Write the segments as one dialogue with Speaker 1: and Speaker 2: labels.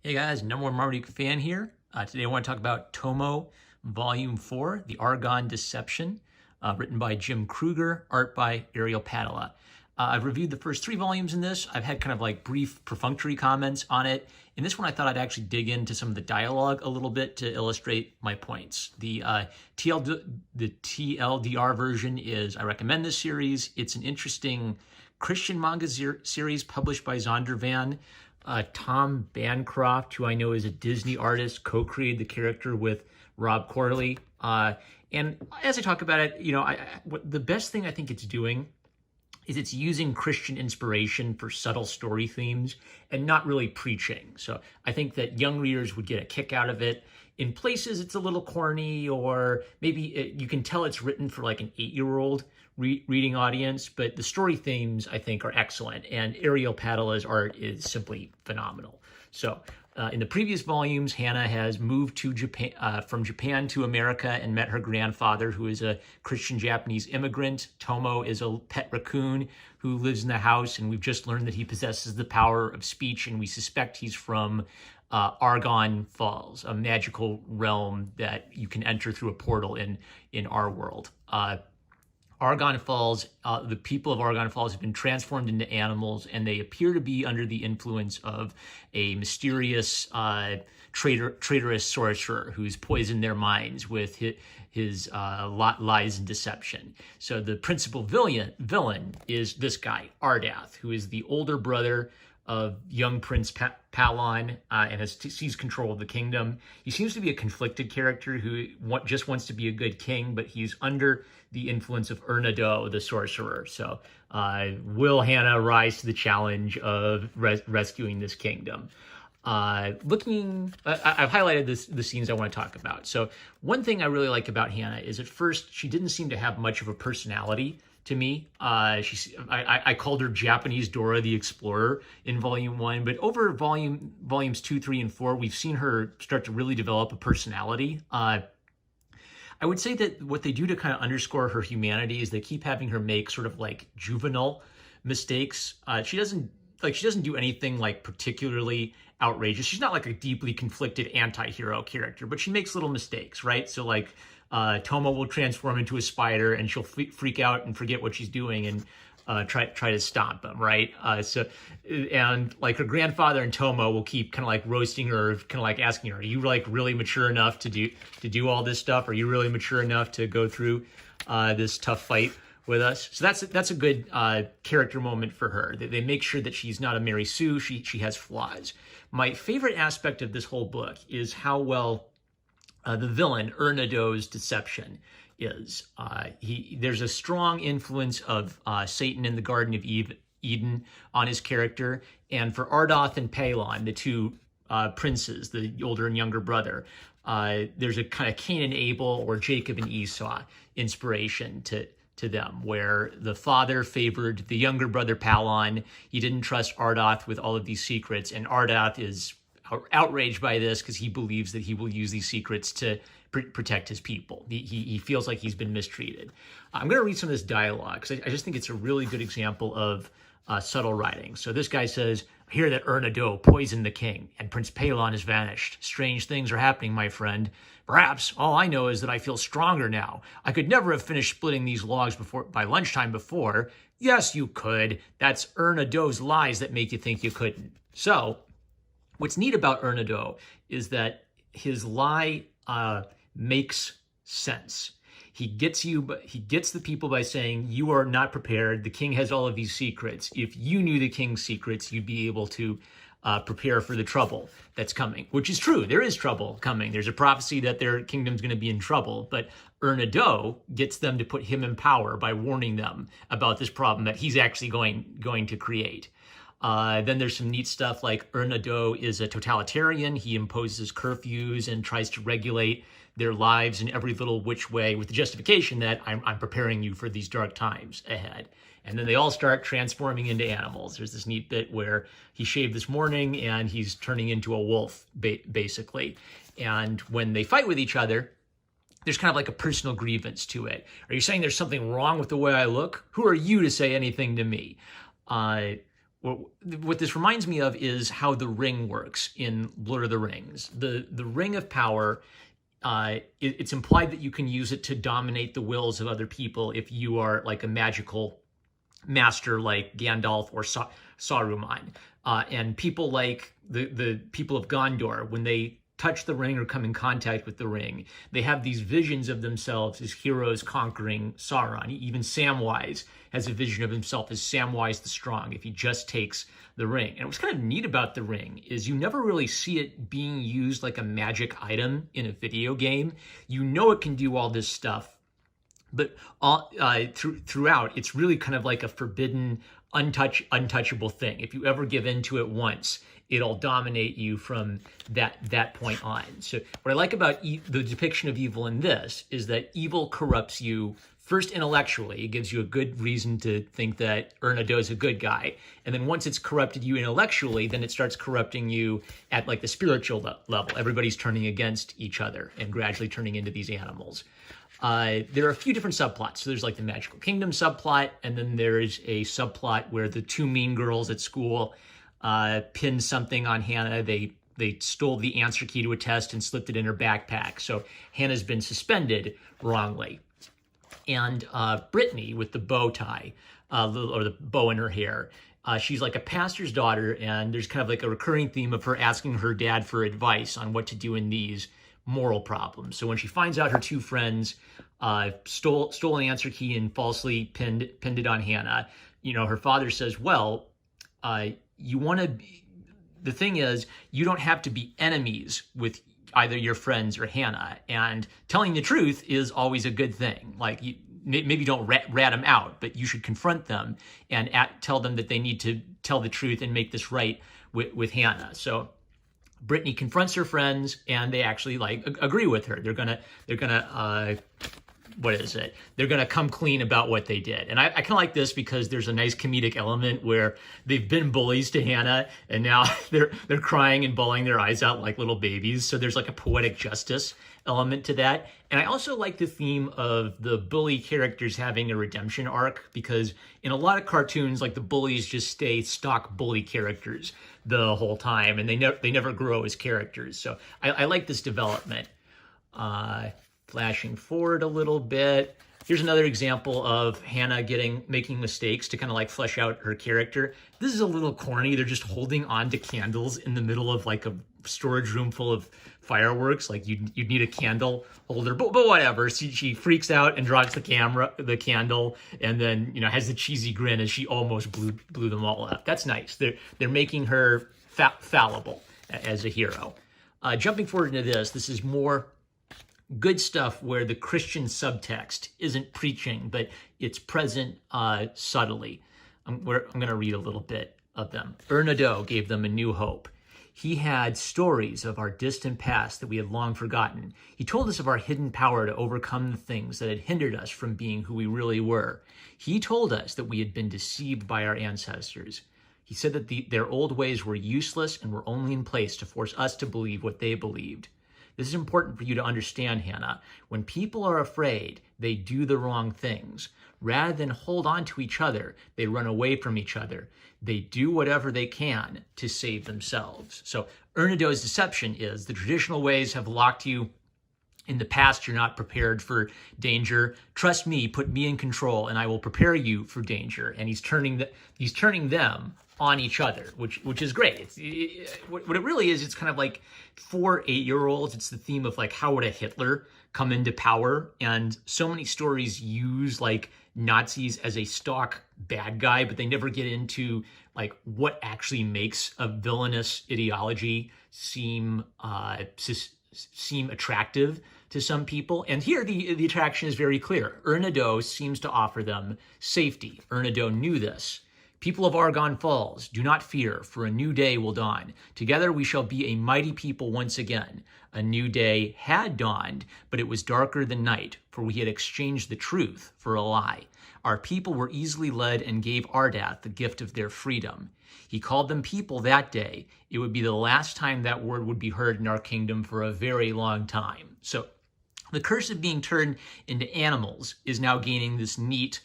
Speaker 1: Hey guys, number one Marmaduke fan here. Today I want to talk about Tomo Volume 4, The Argon Deception, written by Jim Kruger, art by Ariel Padilla. I've reviewed the first 3 volumes in this. I've had kind of like brief perfunctory comments on it. In this one, I thought I'd actually dig into some of the dialogue a little bit to illustrate my points. The TLDR version is, I recommend this series. It's an interesting Christian manga series published by Zondervan. Tom Bancroft, who I know is a Disney artist, co-created the character with Rob Corley. And as I talk about it, the best thing I think it's doing is it's using Christian inspiration for subtle story themes and not really preaching. So I think that young readers would get a kick out of it. In places, it's a little corny, or maybe you can tell it's written for like an 8-year-old reading audience, but the story themes, I think, are excellent, and Ariel Padilla's art is simply phenomenal. So in the previous volumes, Hannah has moved to Japan, from Japan to America, and met her grandfather, who is a Christian Japanese immigrant. Tomo is a pet raccoon who lives in the house, and we've just learned that he possesses the power of speech, and we suspect he's from Argon Falls, a magical realm that you can enter through a portal in our world. Argon Falls, the people of Argon Falls have been transformed into animals, and they appear to be under the influence of a mysterious, traitorous sorcerer who's poisoned their minds with his lies and deception. So the principal villain is this guy, Ardath, who is the older brother of young Prince Palon, and seized control of the kingdom. He seems to be a conflicted character who just wants to be a good king, but he's under the influence of Ernado, the sorcerer. So will Hannah rise to the challenge of rescuing this kingdom? I've highlighted the scenes I want to talk about. So one thing I really like about Hannah is, at first, she didn't seem to have much of a personality to me. I called her Japanese Dora the Explorer in Volume 1, but over volumes 2, 3, and 4, we've seen her start to really develop a personality. I would say that what they do to kind of underscore her humanity is they keep having her make sort of like juvenile mistakes. She doesn't do anything like particularly outrageous. She's not like a deeply conflicted anti-hero character, but she makes little mistakes, right? So like Tomo will transform into a spider, and she'll freak out and forget what she's doing and try to stomp him, right? And like her grandfather and Tomo will keep kind of like roasting her, kind of like asking her, "Are you like really mature enough to do all this stuff? Are you really mature enough to go through this tough fight with us?" So that's a good character moment for her. They make sure that she's not a Mary Sue. She has flaws. My favorite aspect of this whole book is how well the villain, Ernado's deception, is. There's a strong influence of Satan in the Garden of Eden on his character. And for Ardath and Palon, the two princes, the older and younger brother, there's a kind of Cain and Abel or Jacob and Esau inspiration to them, where the father favored the younger brother Palon. He didn't trust Ardath with all of these secrets, and Ardath is outraged by this because he believes that he will use these secrets to protect his people. He feels like he's been mistreated. I'm going to read some of this dialogue because I just think it's a really good example of subtle writing. So this guy says, "I hear that Ernado poisoned the king, and Prince Palon has vanished. Strange things are happening, my friend. Perhaps all I know is that I feel stronger now. I could never have finished splitting these logs by lunchtime before." Yes, you could. That's Ernado's lies that make you think you couldn't. So what's neat about Ernado is that his lie makes sense. He gets the people by saying, "You are not prepared. The king has all of these secrets. If you knew the king's secrets, you'd be able to prepare for the trouble that's coming," which is true. There is trouble coming. There's a prophecy that their kingdom's going to be in trouble, but Ernado gets them to put him in power by warning them about this problem that he's actually going to create. Then there's some neat stuff like Ernado is a totalitarian. He imposes curfews and tries to regulate their lives in every little which way, with the justification that I'm preparing you for these dark times ahead. And then they all start transforming into animals. There's this neat bit where he shaved this morning and he's turning into a wolf, basically. And when they fight with each other, there's kind of like a personal grievance to it. "Are you saying there's something wrong with the way I look? Who are you to say anything to me?" what this reminds me of is how the ring works in Lord of the Rings. The ring of power, it's implied that you can use it to dominate the wills of other people if you are like a magical master like Gandalf or Saruman. And people like the people of Gondor, when they touch the ring or come in contact with the ring, they have these visions of themselves as heroes conquering Sauron. Even Samwise has a vision of himself as Samwise the Strong if he just takes the ring. And what's kind of neat about the ring is you never really see it being used like a magic item in a video game. You know it can do all this stuff, but throughout, it's really kind of like a forbidden, untouchable thing. If you ever give in to it once, it'll dominate you from that point on. So what I like about the depiction of evil in this is that evil corrupts you first intellectually. It gives you a good reason to think that Erna-Doh is a good guy. And then once it's corrupted you intellectually, then it starts corrupting you at like the spiritual level. Everybody's turning against each other and gradually turning into these animals. There are a few different subplots. So there's like the Magical Kingdom subplot, and then there's a subplot where the two mean girls at school pinned something on Hannah. They stole the answer key to a test and slipped it in her backpack. So Hannah's been suspended wrongly. And Brittany with the bow tie, or the bow in her hair, she's like a pastor's daughter, and there's kind of like a recurring theme of her asking her dad for advice on what to do in these moral problems. So when she finds out her two friends stole an answer key and falsely pinned it on Hannah, her father says, well, the thing is, you don't have to be enemies with either your friends or Hannah, and telling the truth is always a good thing. Like, maybe don't rat them out, but you should confront them and tell them that they need to tell the truth and make this right with Hannah. So Brittany confronts her friends, and they actually agree with her. They're gonna They're gonna come clean about what they did. And I kind of like this because there's a nice comedic element where they've been bullies to Hannah, and now they're crying and bawling their eyes out like little babies. So there's like a poetic justice element to that. And I also like the theme of the bully characters having a redemption arc, because in a lot of cartoons, like, the bullies just stay stock bully characters the whole time, and they never grow as characters. So I like this development. Flashing forward a little bit, here's another example of Hannah making mistakes to kind of like flesh out her character. This is a little corny. They're just holding on to candles in the middle of like a storage room full of fireworks. Like, you'd need a candle holder, but whatever. She freaks out and drops the candle, and then has the cheesy grin as she almost blew them all up. That's nice. They're making her fallible as a hero. Jumping forward into this is more good stuff where the Christian subtext isn't preaching, but it's present subtly. I'm going to read a little bit of them. Erna-Doh gave them a new hope. He had stories of our distant past that we had long forgotten. He told us of our hidden power to overcome the things that had hindered us from being who we really were. He told us that we had been deceived by our ancestors. He said that their old ways were useless and were only in place to force us to believe what they believed. This is important for you to understand, Hannah. When people are afraid, they do the wrong things. Rather than hold on to each other, they run away from each other. They do whatever they can to save themselves. So Erna-Doh's deception is the traditional ways have locked you in the past. You're not prepared for danger. Trust me, put me in control, and I will prepare you for danger. And he's turning them on each other, which is great. What it really is, it's kind of like for 8-year-olds, it's the theme of like, how would a Hitler come into power? And so many stories use like Nazis as a stock bad guy, but they never get into like what actually makes a villainous ideology seem attractive to some people. And here the attraction is very clear. Erna-Doh seems to offer them safety. Erna-Doh knew this. People of Argon Falls, do not fear, for a new day will dawn. Together we shall be a mighty people once again. A new day had dawned, but it was darker than night, for we had exchanged the truth for a lie. Our people were easily led and gave Ardath the gift of their freedom. He called them people that day. It would be the last time that word would be heard in our kingdom for a very long time. So the curse of being turned into animals is now gaining this neat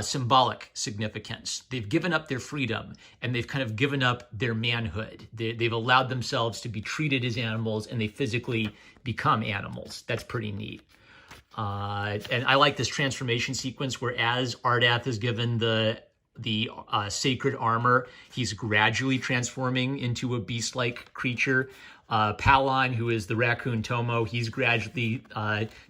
Speaker 1: symbolic significance. They've given up their freedom and they've kind of given up their manhood. They've allowed themselves to be treated as animals and they physically become animals. That's pretty neat. And I like this transformation sequence where as Ardath is given the sacred armor, he's gradually transforming into a beast-like creature. Palon, who is the raccoon Tomo, he's gradually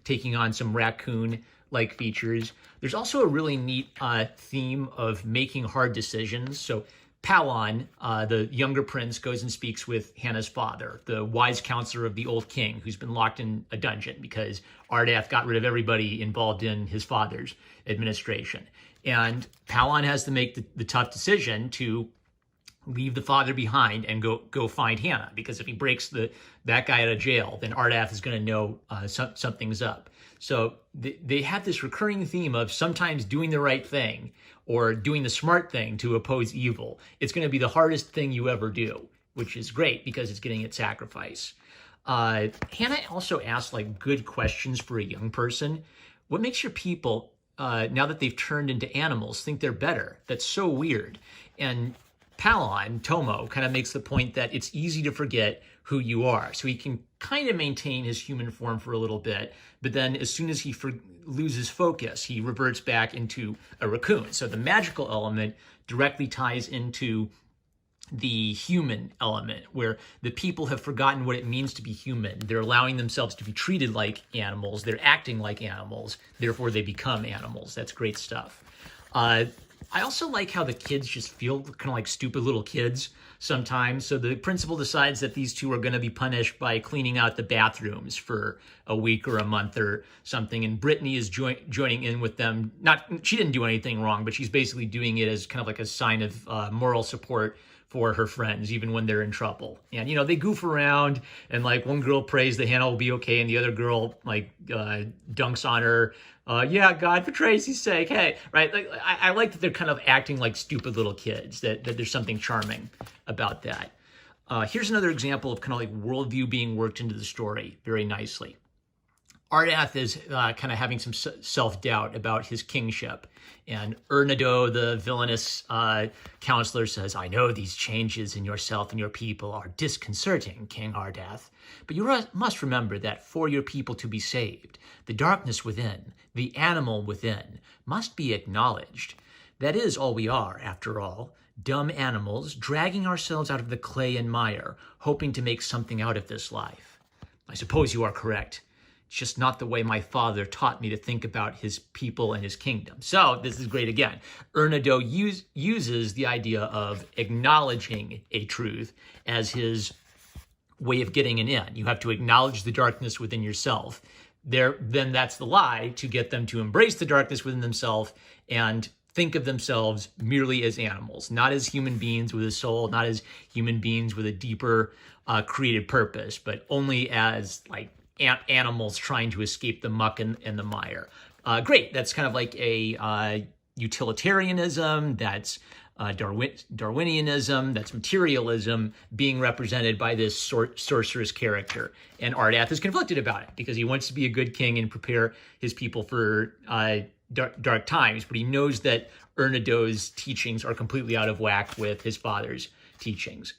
Speaker 1: taking on some raccoon-like features. There's also a really neat theme of making hard decisions. So Palon, the younger prince, goes and speaks with Hannah's father, the wise counselor of the old king, who's been locked in a dungeon because Ardath got rid of everybody involved in his father's administration. And Palon has to make the tough decision to leave the father behind and go find Hannah, because if he breaks that guy out of jail, then Ardath is going to know something's up. So they have this recurring theme of sometimes doing the right thing or doing the smart thing to oppose evil. It's going to be the hardest thing you ever do, which is great because it's getting its sacrifice. Hannah also asked like good questions for a young person. What makes your people, now that they've turned into animals, think they're better? That's so weird. And Palon, Tomo, kind of makes the point that it's easy to forget who you are. So he can kind of maintain his human form for a little bit, but then as soon as he loses focus, he reverts back into a raccoon. So the magical element directly ties into the human element, where the people have forgotten what it means to be human. They're allowing themselves to be treated like animals. They're acting like animals. Therefore, they become animals. That's great stuff. I also like how the kids just feel kind of like stupid little kids sometimes. So the principal decides that these two are going to be punished by cleaning out the bathrooms for a week or a month or something. And Brittany is joining in with them. She didn't do anything wrong, but she's basically doing it as kind of like a sign of moral support for her friends, even when they're in trouble. And, you know, they goof around and like one girl prays that Hannah will be okay. And the other girl like dunks on her. Yeah, God, for Tracy's sake, hey, right? Like, I like that they're kind of acting like stupid little kids, that there's something charming about that. Here's another example of kind of like worldview being worked into the story very nicely. Ardath is kind of having some self-doubt about his kingship. And Ernado, the villainous counselor, says, I know these changes in yourself and your people are disconcerting, King Ardath. But you must remember that for your people to be saved, the darkness within, the animal within, must be acknowledged. That is all we are, after all, dumb animals dragging ourselves out of the clay and mire, hoping to make something out of this life. I suppose you are correct. It's just not the way my father taught me to think about his people and his kingdom. So this is great again. Ernado uses the idea of acknowledging a truth as his way of getting an in. You have to acknowledge the darkness within yourself. Then that's the lie to get them to embrace the darkness within themselves and think of themselves merely as animals, not as human beings with a soul, not as human beings with a deeper created purpose, but only as like animals trying to escape the muck and the mire. Great. That's kind of like a utilitarianism. That's Darwinianism. That's materialism being represented by this sorceress character. And Ardath is conflicted about it because he wants to be a good king and prepare his people for dark times, but he knows that Ernado's teachings are completely out of whack with his father's teachings.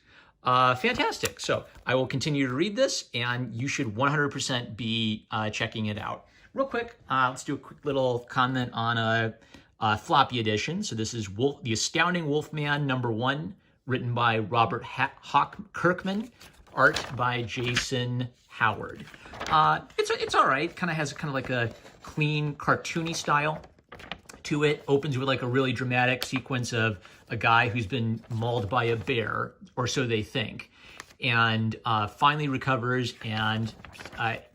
Speaker 1: Fantastic. So I will continue to read this, and you should 100% be checking it out. Real quick, let's do a quick little comment on a floppy edition. So this is The Astounding Wolfman #1, written by Robert Hawk Kirkman, art by Jason Howard. It's all right. Kind of has kind of like a clean, cartoony style to it. Opens with like a really dramatic sequence of a guy who's been mauled by a bear, or so they think, and finally recovers, and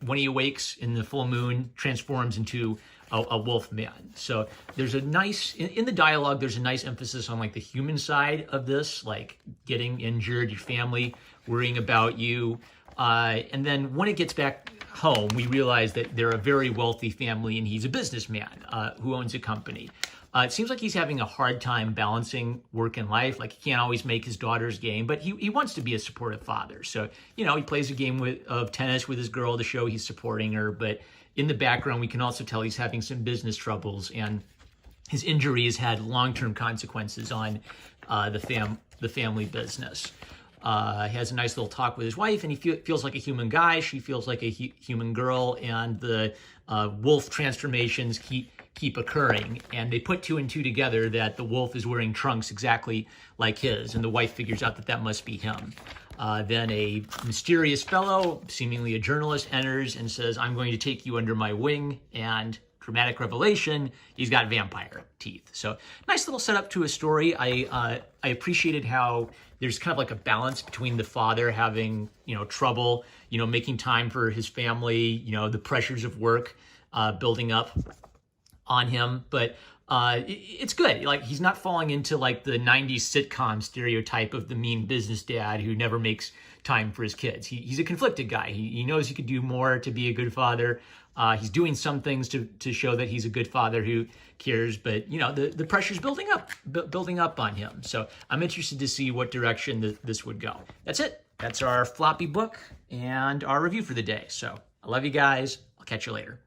Speaker 1: when he awakes in the full moon, transforms into a wolf man. So there's a nice, in the dialogue, there's a nice emphasis on like the human side of this, like getting injured, your family worrying about you. And then when it gets back home, we realize that they're a very wealthy family and he's a businessman who owns a company. It seems like he's having a hard time balancing work and life. Like he can't always make his daughter's game, but he wants to be a supportive father. So, you know, he plays a game of tennis with his girl to show he's supporting her. But in the background, we can also tell he's having some business troubles. And his injuries had long-term consequences on the family business. He has a nice little talk with his wife, and he feels like a human guy. She feels like a human girl, and the wolf transformations keep occurring. And they put 2 and 2 together that the wolf is wearing trunks exactly like his, and the wife figures out that must be him. Then a mysterious fellow, seemingly a journalist, enters and says, "I'm going to take you under my wing," and dramatic revelation, he's got vampire teeth. So nice little setup to a story. I appreciated how there's kind of like a balance between the father having, trouble, making time for his family, the pressures of work building up on him. But it's good. Like, he's not falling into like the 90s sitcom stereotype of the mean business dad who never makes time for his kids. He's a conflicted guy. He knows he could do more to be a good father. He's doing some things to show that he's a good father who cares, but the pressure's building up on him. So I'm interested to see what direction this would go. That's it. That's our floppy book and our review for the day. So I love you guys. I'll catch you later.